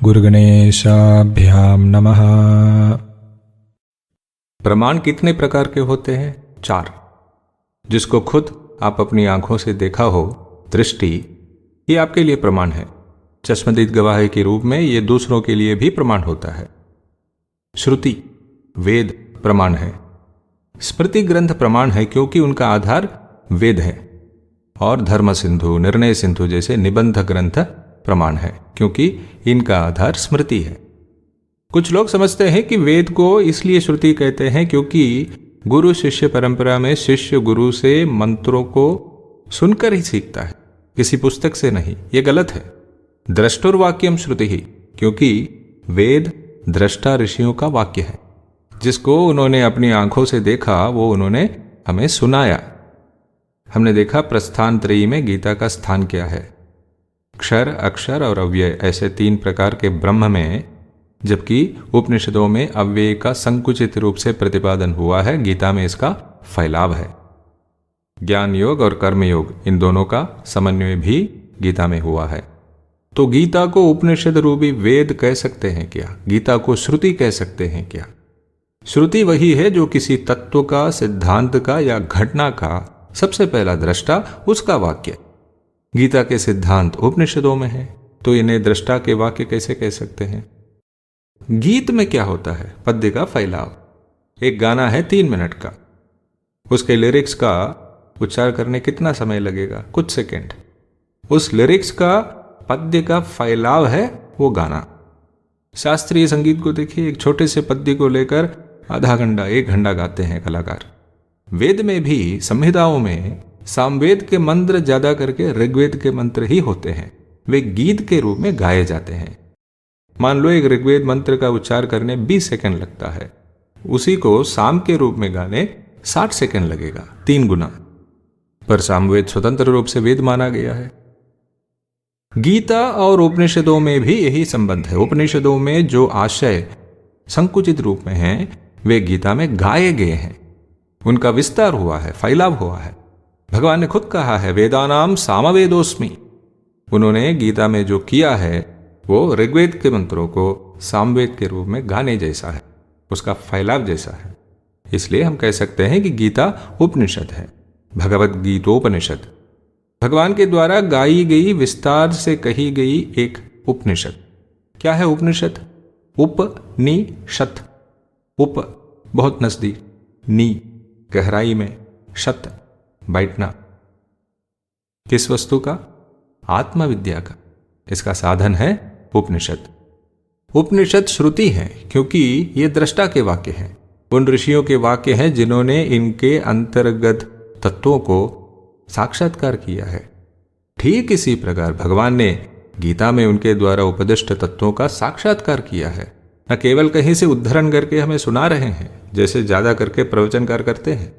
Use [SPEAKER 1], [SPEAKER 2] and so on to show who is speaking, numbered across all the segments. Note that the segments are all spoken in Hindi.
[SPEAKER 1] गुरुगणेशाभ्याम नमः।
[SPEAKER 2] प्रमाण कितने प्रकार के होते हैं? 4। जिसको खुद आप अपनी आंखों से देखा हो, दृष्टि, ये आपके लिए प्रमाण है। चश्मदीद गवाही के रूप में ये दूसरों के लिए भी प्रमाण होता है। श्रुति, वेद प्रमाण है। स्मृति ग्रंथ प्रमाण है क्योंकि उनका आधार वेद है। और धर्म सिंधु, निर्णय सिंधु जैसे निबंध ग्रंथ प्रमाण है क्योंकि इनका आधार स्मृति है। कुछ लोग समझते हैं कि वेद को इसलिए श्रुति कहते हैं क्योंकि गुरु शिष्य परंपरा में शिष्य गुरु से मंत्रों को सुनकर ही सीखता है, किसी पुस्तक से नहीं। ये गलत है। द्रष्टुर्वाक्यम श्रुति ही, क्योंकि वेद दृष्टा ऋषियों का वाक्य है। जिसको उन्होंने अपनी आंखों से देखा वो उन्होंने हमें सुनाया। हमने देखा प्रस्थान त्रयी में गीता का स्थान क्या है। क्षर, अक्षर और अव्यय ऐसे 3 प्रकार के ब्रह्म में, जबकि उपनिषदों में अव्यय का संकुचित रूप से प्रतिपादन हुआ है, गीता में इसका फैलाव है। ज्ञान योग और कर्म योग, इन दोनों का समन्वय भी गीता में हुआ है। तो गीता को उपनिषद रूपी वेद कह सकते हैं क्या? गीता को श्रुति कह सकते हैं क्या? श्रुति वही है जो किसी तत्व का, सिद्धांत का या घटना का सबसे पहला दृष्टा, उसका वाक्य। गीता के सिद्धांत उपनिषदों में है, तो इन्हें दृष्टा के वाक्य कैसे कह सकते हैं? गीत में क्या होता है? पद्य का फैलाव। एक गाना है 3 मिनट का, उसके लिरिक्स का उच्चार करने कितना समय लगेगा? कुछ सेकंड। उस लिरिक्स का, पद्य का फैलाव है वो गाना। शास्त्रीय संगीत को देखिए, एक छोटे से पद्य को लेकर आधा घंटा, 1 घंटा गाते हैं कलाकार। वेद में भी, संहिताओं में सामवेद के मंत्र ज्यादा करके ऋग्वेद के मंत्र ही होते हैं। वे गीत के रूप में गाए जाते हैं। मान लो एक ऋग्वेद मंत्र का उच्चार करने 20 सेकंड लगता है, उसी को साम के रूप में गाने 60 सेकंड लगेगा, 3 गुना। पर सामवेद स्वतंत्र रूप से वेद माना गया है। गीता और उपनिषदों में भी यही संबंध है। उपनिषदों में जो आशय संकुचित रूप में हैं, वे गीता में गाए गए हैं। उनका विस्तार हुआ है, फैलाव हुआ है। भगवान ने खुद कहा है, वेदानाम सामवेदोस्मि। उन्होंने गीता में जो किया है वो ऋग्वेद के मंत्रों को सामवेद के रूप में गाने जैसा है, उसका फैलाव जैसा है। इसलिए हम कह सकते हैं कि गीता उपनिषद है, भगवद गीतोपनिषद। भगवान के द्वारा गाई गई, विस्तार से कही गई एक उपनिषद। क्या है उपनिषद? उपनिषद। उप बहुत नजदीक, नी गहराई में, शत बैठना। किस वस्तु का? आत्मविद्या का। इसका साधन है उपनिषद। उपनिषद श्रुति है क्योंकि ये दृष्टा के वाक्य हैं, उन ऋषियों के वाक्य हैं जिन्होंने इनके अंतर्गत तत्वों को साक्षात्कार किया है। ठीक इसी प्रकार भगवान ने गीता में उनके द्वारा उपदिष्ट तत्वों का साक्षात्कार किया है। न केवल कहीं से उद्धरण करके हमें सुना रहे हैं, जैसे ज्यादा करके प्रवचनकार करते हैं।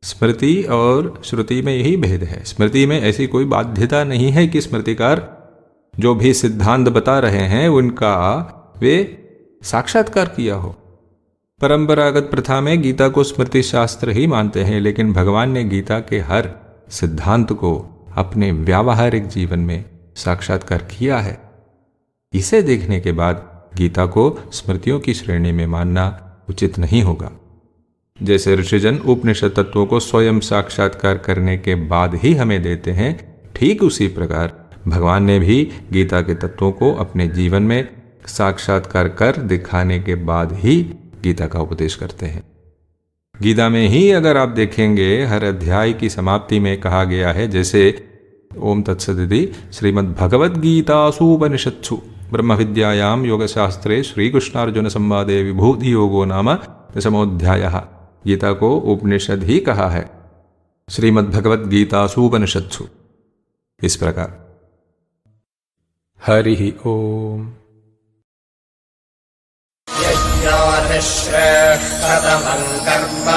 [SPEAKER 2] स्मृति और श्रुति में यही भेद है। स्मृति में ऐसी कोई बाध्यता नहीं है कि स्मृतिकार जो भी सिद्धांत बता रहे हैं उनका वे साक्षात्कार किया हो। परंपरागत प्रथा में गीता को स्मृति शास्त्र ही मानते हैं, लेकिन भगवान ने गीता के हर सिद्धांत को अपने व्यावहारिक जीवन में साक्षात्कार किया है। इसे देखने के बाद गीता को स्मृतियों की श्रेणी में मानना उचित नहीं होगा। जैसे ऋषिजन उपनिषद तत्वों को स्वयं साक्षात्कार करने के बाद ही हमें देते हैं, ठीक उसी प्रकार भगवान ने भी गीता के तत्वों को अपने जीवन में साक्षात्कार कर दिखाने के बाद ही गीता का उपदेश करते हैं। गीता में ही अगर आप देखेंगे, हर अध्याय की समाप्ति में कहा गया है, जैसे ओम तत्सदिति श्रीमद् भगवद गीतासूपनिषत्सु ब्रह्म विद्यायाम योगशास्त्रे श्रीकृष्णार्जुन संवादे विभूति योगो नाम 10वाध्यायः। गीता को उपनिषद ही कहा है, श्रीमद् भगवद गीतासूपनिषत्सु। इस प्रकार हरि ओम।
[SPEAKER 3] यज्ञाश्रेष्ठतमं कर्म